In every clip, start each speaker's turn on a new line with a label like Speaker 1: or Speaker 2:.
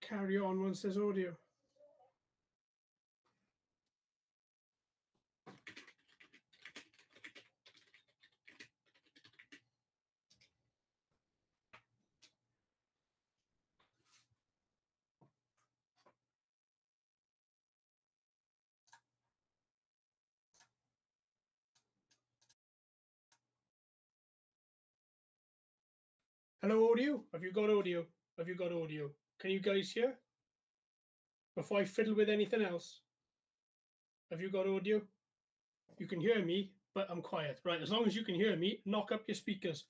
Speaker 1: carry on once there's audio. Hello, audio. Have you got audio? Have you got audio? Can you guys hear? Before I fiddle with anything else, have you got audio? You can hear me, but I'm quiet. Right, as long as you can hear me, knock up your speakers.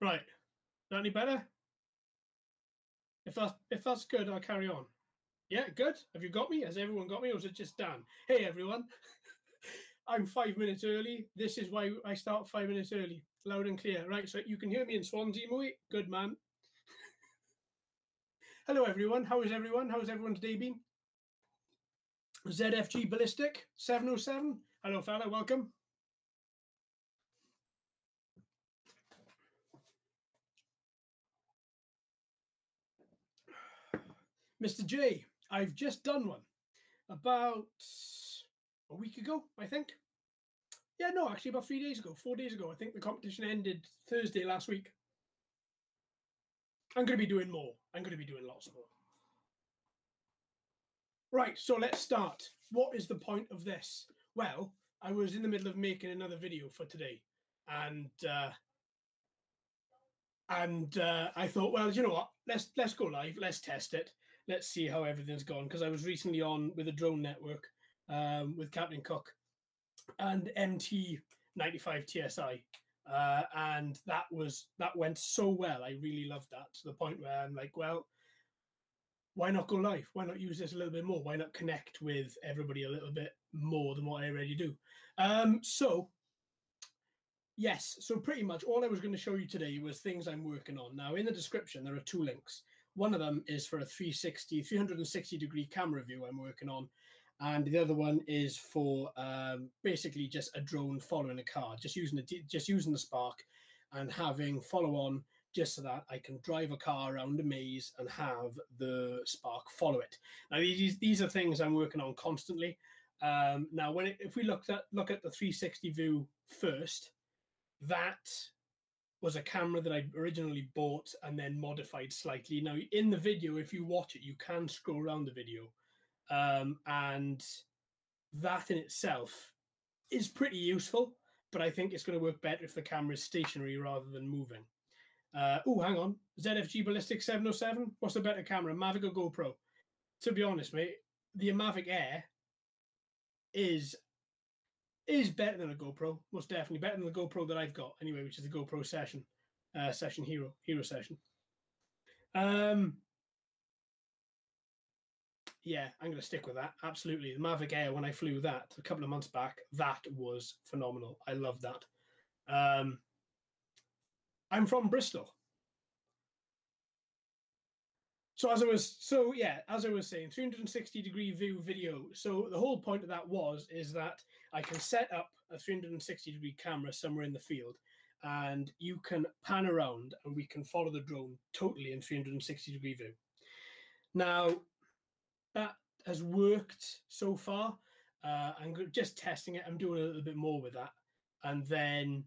Speaker 1: Right, is that any better? If that's good, I'll carry on. Yeah, good. Have you got me? Has everyone got me, or is it just Dan? Hey, everyone. I'm 5 minutes early. This is why I start 5 minutes early. Loud and clear. Right, so you can hear me in Swansea, Mui. Good, man. Hello, everyone. How is everyone? How's everyone's day been? ZFG Ballistic 707. Hello, fella. Welcome. Mr. J, I've just done one about a week ago, I think. Yeah, no, actually about 3 days ago, 4 days ago. I think the competition ended Thursday last week. I'm going to be doing more. I'm going to be doing lots more. Right, so let's start. What is the point of this? Well, I was in the middle of making another video for today, and I thought, well, you know what? Let's go live. Let's test it. Let's see how everything's gone. Because I was recently on with a drone network with Captain Cook and MT95 TSI, and that went so well. I really loved that, to the point where I'm like, well, why not go live? Why not use this a little bit more? Why not connect with everybody a little bit more than what I already do? Yes, so pretty much all I was going to show you today was things I'm working on. Now, in the description, there are 2 links. One of them is for a 360-degree camera view I'm working on, and the other one is for basically just a drone following a car, just using the Spark and having follow on, just so that I can drive a car around a maze and have the Spark follow it. Now, these are things I'm working on constantly. Now, if we look at the 360 view first, that was a camera that I originally bought and then modified slightly. Now, in the video, if you watch it, you can scroll around the video. And that in itself is pretty useful, but I think it's going to work better if the camera is stationary rather than moving. Oh, hang on. ZFG Ballistic 707? What's a better camera, Mavic or GoPro? To be honest, mate, the Mavic Air is better than a GoPro, most definitely better than the GoPro that I've got anyway, which is the GoPro Session Hero Session. Yeah, I'm going to stick with that. Absolutely. The Mavic Air, when I flew that a couple of months back, that was phenomenal. I love that. I'm from Bristol. So as I was saying, 360-degree view video. So the whole point of that is that I can set up a 360-degree camera somewhere in the field, and you can pan around and we can follow the drone totally in 360-degree view. Now, that has worked so far. I'm just testing it. I'm doing a little bit more with that. And then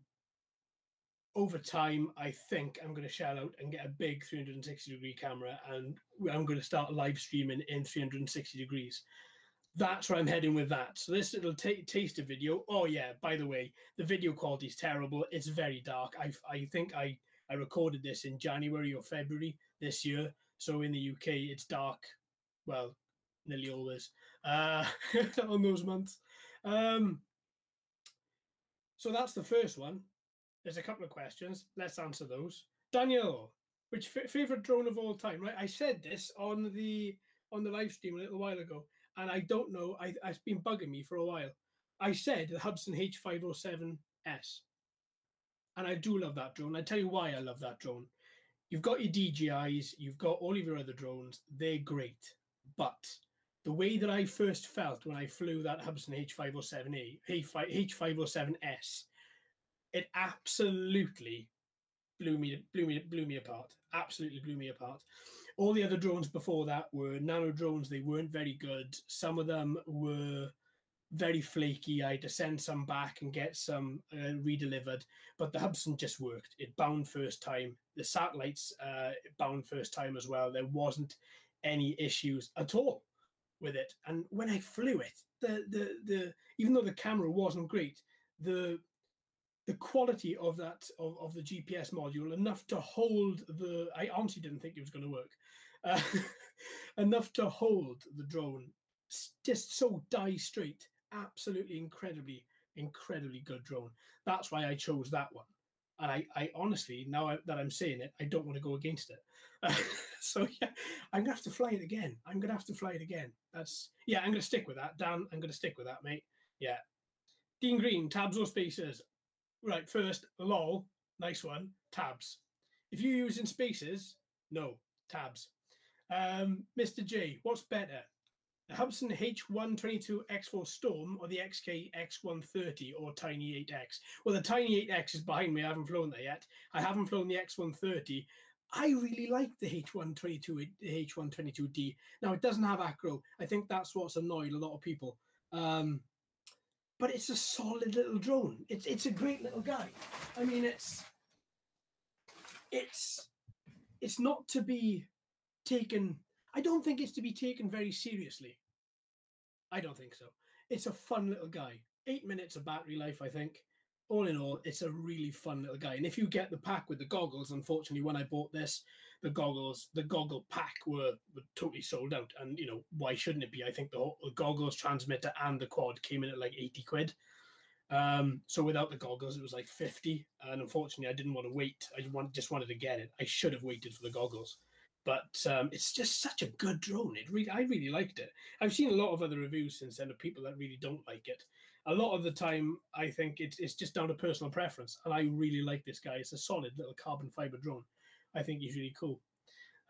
Speaker 1: over time, I think I'm going to shell out and get a big 360-degree camera, and I'm going to start live streaming in 360 degrees. That's where I'm heading with that. So this little taster video. Oh yeah, by the way, the video quality is terrible. It's very dark. I think I recorded this in January or February this year. So in the UK, it's dark. Well, nearly always on those months. So that's the first one. There's a couple of questions. Let's answer those. Daniel, which favorite drone of all time? Right, I said this on the live stream a little while ago, and I don't know. It's been bugging me for a while. I said the Hubsan H507S, and I do love that drone. I tell you why I love that drone. You've got your DJIs, you've got all of your other drones. They're great, but the way that I first felt when I flew that Hubsan H507S, it absolutely blew me apart. Absolutely blew me apart. All the other drones before that were nano drones. They weren't very good. Some of them were very flaky. I had to send some back and get some redelivered. But the Hubsan just worked. It bound first time. The satellites bound first time as well. There wasn't any issues at all with it. And when I flew it, the even though the camera wasn't great, the quality of that of the GPS module enough to hold the. I honestly didn't think it was going to work. Enough to hold the drone, just so die straight. Absolutely incredibly good drone. That's why I chose that one. And I honestly, now that I'm saying it, I don't want to go against it. So yeah, I'm gonna have to fly it again. I'm gonna stick with that, Dan. I'm gonna stick with that, mate. Yeah. Dean Green, tabs or spaces? Right, first, lol, nice one. Tabs. If you're using spaces, no, tabs. Mr. J, what's better? The Hubsan H122 X4 Storm or the XK X130 or Tiny 8X? Well, the Tiny 8X is behind me. I haven't flown that yet. I haven't flown the X130. I really like the H122D. Now, it doesn't have acro. I think that's what's annoyed a lot of people. But it's a solid little drone. It's a great little guy. I mean, it's not to be taken. I don't think it's to be taken very seriously. I don't think so. It's a fun little guy. 8 minutes of battery life, I think. All in all, it's a really fun little guy. And if you get the pack with the goggles, unfortunately, when I bought this, the goggle pack were totally sold out. And, you know, why shouldn't it be? I think the goggles, transmitter, and the quad came in at like 80 quid. So without the goggles, it was like 50. And unfortunately, I didn't want to wait. I just wanted to get it. I should have waited for the goggles. But it's just such a good drone. I really liked it. I've seen a lot of other reviews since then of people that really don't like it. A lot of the time, I think it's just down to personal preference. And I really like this guy. It's a solid little carbon fiber drone. I think he's really cool.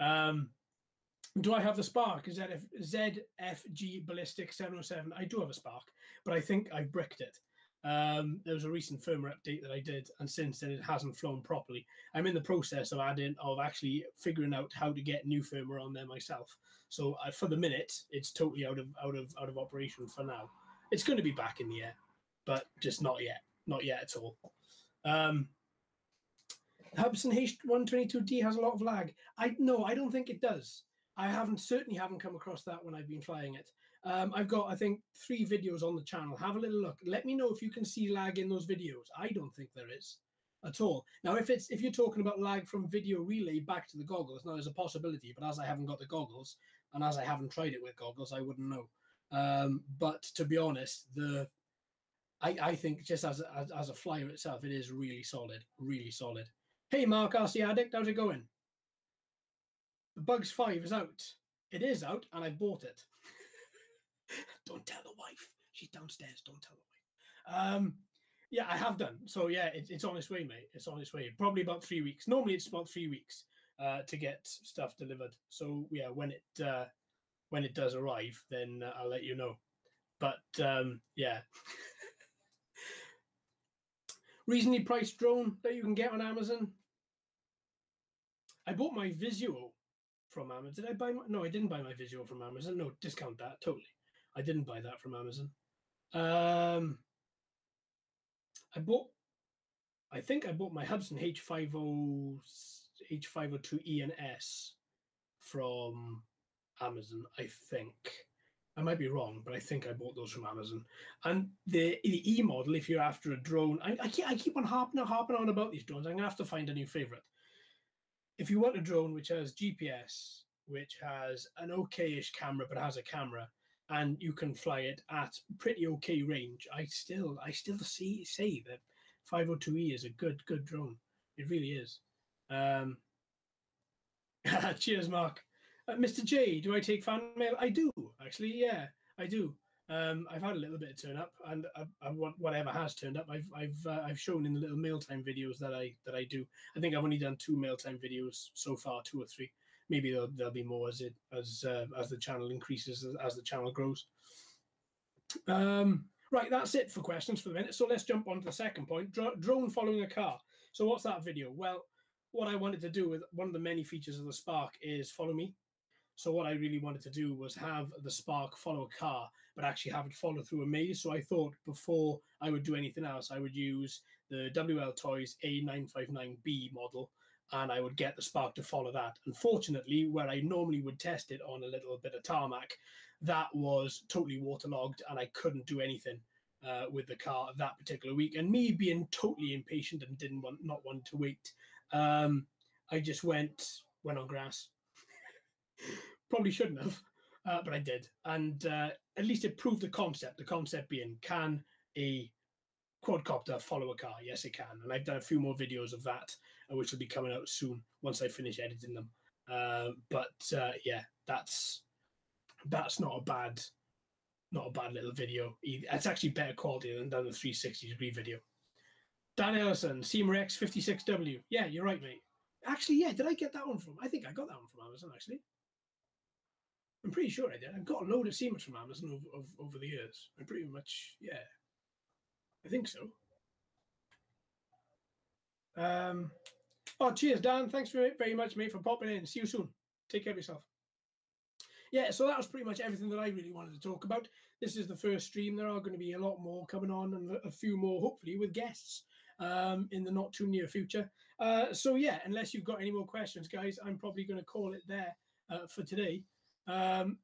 Speaker 1: Do I have the Spark? Is that ZFG Ballistic 707? I do have a Spark, but I think I've bricked it. There was a recent firmware update that I did, and since then it hasn't flown properly. I'm in the process of actually figuring out how to get new firmware on there myself. So for the minute, it's totally out of operation for now. It's going to be back in the air, but just not yet at all. Hubsan H122D has a lot of lag. I don't think it does. I certainly haven't come across that when I've been flying it. I've got, I think, 3 videos on the channel. Have a little look. Let me know if you can see lag in those videos. I don't think there is at all. Now, if you're talking about lag from video relay back to the goggles, now there's a possibility, but as I haven't got the goggles and as I haven't tried it with goggles, I wouldn't know. But to be honest, I think just as a flyer itself, it is really solid, really solid. Hey, Mark RC Addict, how's it going? The Bugs 5 is out. It is out, and I bought it. Don't tell the wife. She's downstairs. Don't tell the wife. Yeah, I have done. So, yeah, it's on its way, mate. It's on its way. Probably about 3 weeks. Normally, it's about 3 weeks to get stuff delivered. So, yeah, when it does arrive, then I'll let you know. But, yeah. Reasonably priced drone that you can get on Amazon. I bought my Visuo from Amazon. Did I buy no, I didn't buy my Visual from Amazon. No, discount that totally. I didn't buy that from Amazon. I think I bought my Hubsan H502 E and S from Amazon. I think I might be wrong, but I think I bought those from Amazon. And the E model, if you're after a drone, I keep on harping on about these drones. I'm gonna have to find a new favorite. If you want a drone which has GPS, which has an okay-ish camera, but has a camera, and you can fly it at pretty okay range, I still say that 502E is a good drone. It really is. Cheers, Mark. Mr. J, do I take fan mail? I do, actually. Yeah, I do. I've had a little bit of turn up, and whatever has turned up, I've shown in the little Mailtime videos that I do. I think I've only done 2 Mailtime videos so far, 2 or 3. Maybe there'll be more as the channel increases, as the channel grows. Right, that's it for questions for the minute. So let's jump on to the second point: drone following a car. So what's that video? Well, what I wanted to do with one of the many features of the Spark is follow me. So what I really wanted to do was have the Spark follow a car, but actually have it follow through a maze. So I thought before I would do anything else, I would use the WL Toys A959B model, and I would get the Spark to follow that. Unfortunately, where I normally would test it on a little bit of tarmac, that was totally waterlogged, and I couldn't do anything with the car that particular week. And me being totally impatient and not want to wait, I just went on grass. Probably shouldn't have, but I did. And at least it proved the concept. The concept being, can a quadcopter follow a car? Yes, it can. And I've done a few more videos of that, which will be coming out soon once I finish editing them. Yeah, that's not a bad little video. It's actually better quality than the 360-degree video. Dan Ellison, Seamer X56W. Yeah, you're right, mate. Actually, yeah, did I get that one from? I think I got that one from Amazon, actually. I'm pretty sure I did. I've got a load of Seamers from Amazon over the years. I'm pretty much, yeah. I think so. Oh, cheers, Dan. Thanks very much, mate, for popping in. See you soon. Take care of yourself. Yeah, so that was pretty much everything that I really wanted to talk about. This is the first stream. There are going to be a lot more coming on, and a few more, hopefully, with guests in the not too near future. So yeah, unless you've got any more questions, guys, I'm probably going to call it there for today.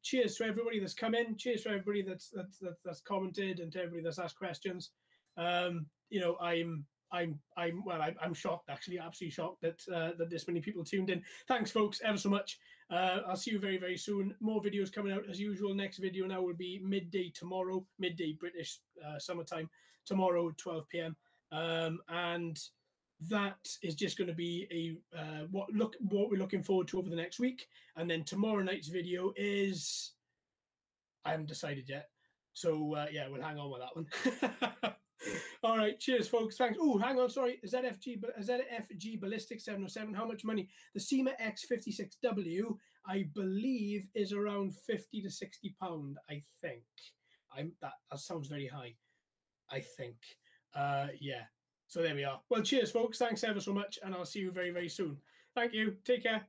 Speaker 1: Cheers to everybody that's come in. Cheers to everybody that's commented, and to everybody that's asked questions. You know, I'm shocked, actually, absolutely shocked that this many people tuned in. Thanks, folks, ever so much. I'll see you very, very soon. More videos coming out as usual. Next video now will be midday tomorrow, midday British summertime tomorrow, 12 p.m. And that is just going to be what we're looking forward to over the next week. And then tomorrow night's video is, I haven't decided yet. So yeah, we'll hang on with that one. All right, cheers, folks. Thanks. Oh, hang on, sorry. ZFG Ballistic 707. How much money? The SEMA X56W, I believe, is around £50 to £60. I think. That sounds very high. I think. Yeah. So there we are. Well, cheers, folks. Thanks ever so much, and I'll see you very, very soon. Thank you. Take care.